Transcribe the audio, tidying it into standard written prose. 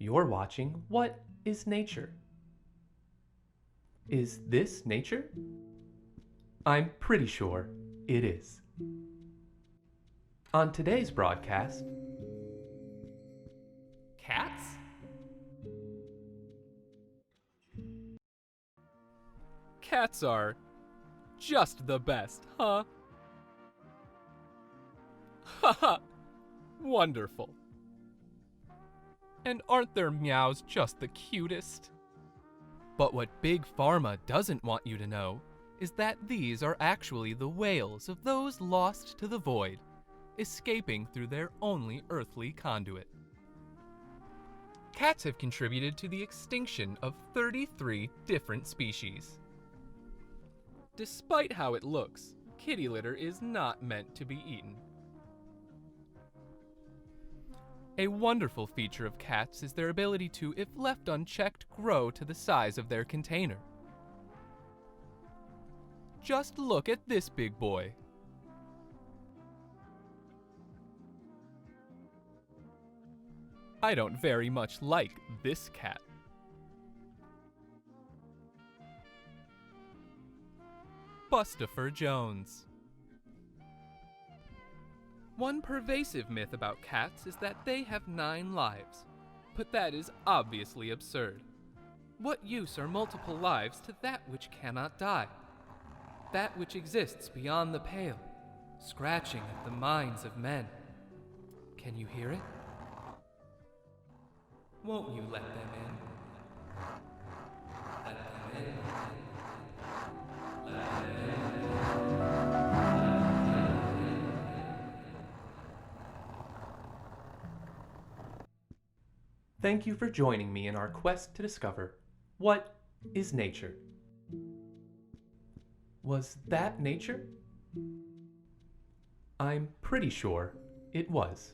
You're watching What is Nature? Is this nature? I'm pretty sure it is. On today's broadcast, cats? Cats are just the best, huh? Haha, wonderful. And aren't their meows just the cutest? But what Big Pharma doesn't want you to know is that these are actually the wails of those lost to the void, escaping through their only earthly conduit. Cats have contributed to the extinction of 33 different species. Despite how it looks, kitty litter is not meant to be eaten. A wonderful feature of cats is their ability to, if left unchecked, grow to the size of their container. Just look at this big boy. I don't very much like this cat. Bustopher Jones. One pervasive myth about cats is that they have 9 lives, but that is obviously absurd. What use are multiple lives to that which cannot die? That which exists beyond the pale, scratching at the minds of men. Can you hear it? Won't you let them in? Let them in. Let them in. Thank you for joining me in our quest to discover what is nature. Was that nature? I'm pretty sure it was.